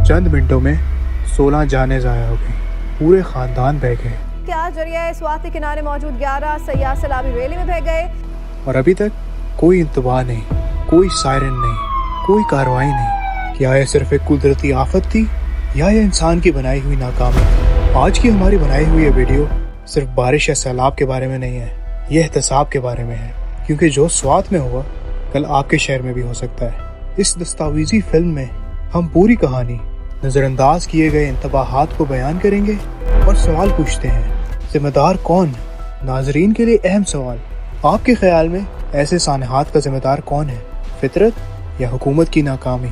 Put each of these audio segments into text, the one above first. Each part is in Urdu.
چند منٹوں میں 16 جانیں ضائع ہو گئیں، پورے خاندان بہہ گئے۔ کیا ذریعہ سوات کے کنارے موجود 11 سیاح سیلابی ریلی میں بہہ گئے، اور ابھی تک کوئی انتباہ نہیں، کوئی سائرن نہیں، کوئی کارروائی نہیں۔ کیا یہ صرف ایک قدرتی آفت تھی یا یہ انسان کی بنائی ہوئی ناکامی؟ آج کی ہماری بنائی ہوئی یہ ویڈیو صرف بارش یا سیلاب کے بارے میں نہیں ہے، یہ احتساب کے بارے میں ہے، کیونکہ جو سوات میں ہوا کل آپ کے شہر میں بھی ہو سکتا ہے۔ اس دستاویزی فلم میں ہم پوری کہانی، نظر انداز کیے گئے انتباہات کو بیان کریں گے اور سوال پوچھتے ہیں، ذمہ دار کون؟ ناظرین کے لیے اہم سوال، آپ کے خیال میں ایسے سانحات کا ذمہ دار کون ہے، فطرت یا حکومت کی ناکامی؟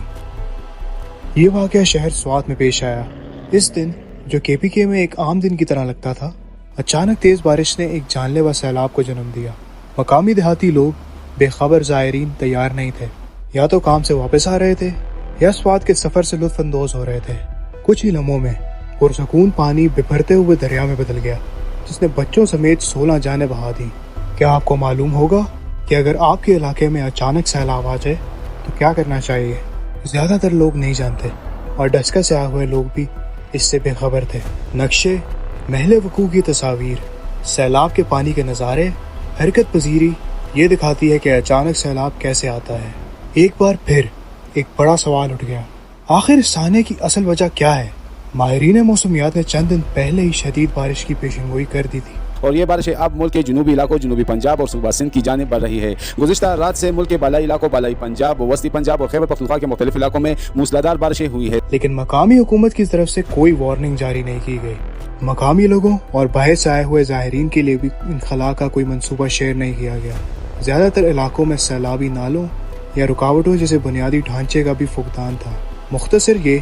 یہ واقعہ شہر سوات میں پیش آیا۔ اس دن جو KPK میں ایک عام دن کی طرح لگتا تھا، اچانک تیز بارش نے ایک جان لیوا سیلاب کو جنم دیا۔ مقامی دیہاتی لوگ بے خبر زائرین تیار نہیں تھے، یا تو کام سے واپس آ رہے تھے یا سوات کے سفر سے لطف اندوز ہو رہے تھے۔ کچھ ہی لمحوں میں پرسکون پانی بپھرتے ہوئے دریا میں بدل گیا، جس نے بچوں سمیت 16 جانیں بہا دیں۔ کیا آپ کو معلوم ہوگا کہ اگر آپ کے علاقے میں اچانک سیلاب آ جائے تو کیا کرنا چاہیے؟ زیادہ تر لوگ نہیں جانتے، اور ڈسکا سے آئے ہوئے لوگ بھی اس سے بے خبر تھے۔ نقشے، محل وقوع کی تصاویر، سیلاب کے پانی کے نظارے، حرکت پذیری یہ دکھاتی ہے کہ اچانک سیلاب کیسے آتا ہے۔ ایک بار پھر ایک بڑا سوال اٹھ گیا، آخر اس سانحے کی اصل وجہ کیا ہے؟ ماہرین موسمیات نے چند دن پہلے ہی شدید بارش کی پیشنگوئی کر دی تھی، اور یہ بارشیں اب ملک کے جنوبی علاقوں، جنوبی پنجاب اور صوبہ سندھ کی جانب بڑھ رہی ہے۔ گزشتہ رات سے ملک کے بالائی علاقوں، بالائی پنجاب، وسطی پنجاب اور خیبر پختونخوا کے مختلف علاقوں میں موسلادھار بارشیں ہوئی ہے، لیکن مقامی حکومت کی طرف سے کوئی وارننگ جاری نہیں کی گئی۔ مقامی لوگوں اور باہر سے آئے ہوئے زائرین کے لیے بھی انخلاء کا کوئی منصوبہ شیئر نہیں کیا گیا۔ زیادہ تر علاقوں میں سیلابی نالوں یا رکاوٹوں جیسے بنیادی ڈھانچے کا بھی فقدان تھا۔ مختصر یہ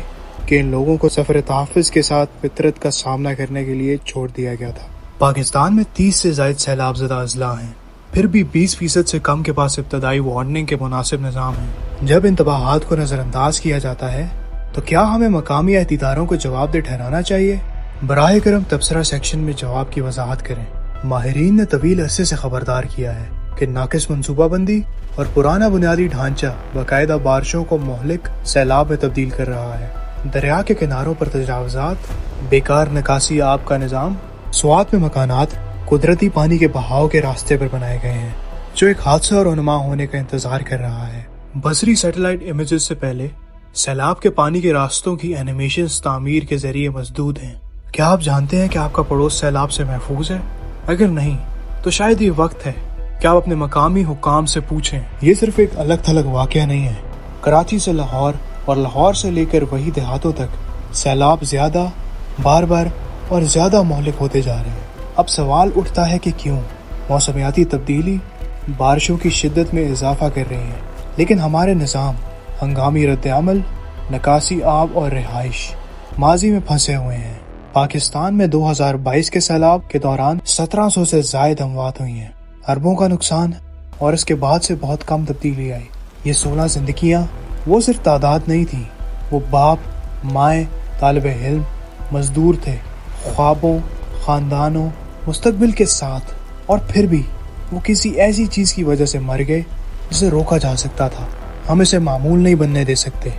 کہ ان لوگوں کو سفر تحفظ کے ساتھ فطرت کا سامنا کرنے کے لیے چھوڑ دیا گیا تھا۔ پاکستان میں 30 سے زائد سیلاب زدہ اضلاع ہیں، پھر بھی 20% سے کم کے پاس ابتدائی وارننگ کے مناسب نظام ہیں۔ جب انتباہات کو نظر انداز کیا جاتا ہے تو کیا ہمیں مقامی عہدیداروں کو جواب دہ ٹھہرانا چاہیے؟ براہ کرم تبصرہ سیکشن میں جواب کی وضاحت کریں۔ ماہرین نے طویل عرصے سے خبردار کیا ہے کہ ناقص منصوبہ بندی اور پرانا بنیادی ڈھانچہ باقاعدہ بارشوں کو مہلک سیلاب میں تبدیل کر رہا ہے۔ دریا کے کناروں پر تجاوزات، بیکار نکاسی آب کا نظام، سوات میں مکانات قدرتی پانی کے بہاؤ کے راستے پر بنائے گئے ہیں جو ایک حادثہ اور رونما ہونے کا انتظار کر رہا ہے۔ بصری سیٹلائٹ امیجز سے پہلے سیلاب کے پانی کے راستوں کی اینیمیشنز تعمیر کے ذریعے مسدود ہیں۔ کیا آپ جانتے ہیں کہ آپ کا پڑوس سیلاب سے محفوظ ہے؟ اگر نہیں تو شاید یہ وقت ہے کہ آپ اپنے مقامی حکام سے پوچھیں۔ یہ صرف ایک الگ تھلگ واقعہ نہیں ہے۔ کراچی سے لاہور اور لاہور سے لے کر وہی دیہاتوں تک سیلاب زیادہ، بار بار اور زیادہ مہلک ہوتے جا رہے ہیں۔ اب سوال اٹھتا ہے کہ کیوں؟ موسمیاتی تبدیلی بارشوں کی شدت میں اضافہ کر رہی ہے، لیکن ہمارے نظام، ہنگامی رد عمل، نکاسی آب اور رہائش ماضی میں پھنسے ہوئے ہیں۔ پاکستان میں 2022 کے سیلاب کے دوران 1700 سے زائد اموات ہوئی ہیں، اربوں کا نقصان، اور اس کے بعد سے بہت کم تبدیلی آئی۔ یہ 16 زندگیاں وہ صرف تعداد نہیں تھیں، وہ باپ، مائیں، طالب علم، مزدور تھے، خوابوں، خاندانوں، مستقبل کے ساتھ، اور پھر بھی وہ کسی ایسی چیز کی وجہ سے مر گئے جسے روکا جا سکتا تھا۔ ہم اسے معمول نہیں بننے دے سکتے۔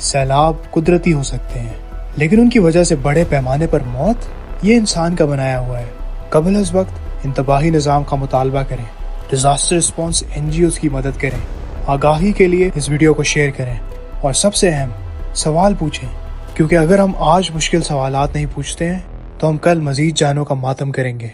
سیلاب قدرتی ہو سکتے ہیں، لیکن ان کی وجہ سے بڑے پیمانے پر موت یہ انسان کا بنایا ہوا ہے۔ قبل از وقت انتباہی نظام کا مطالبہ کریں، ڈیزاسٹر رسپانس NGOs کی مدد کریں، آگاہی کے لیے اس ویڈیو کو شیئر کریں، اور سب سے اہم سوال پوچھیں، کیونکہ اگر ہم آج مشکل سوالات نہیں پوچھتے ہیں تو ہم کل مزید جانوں کا ماتم کریں گے۔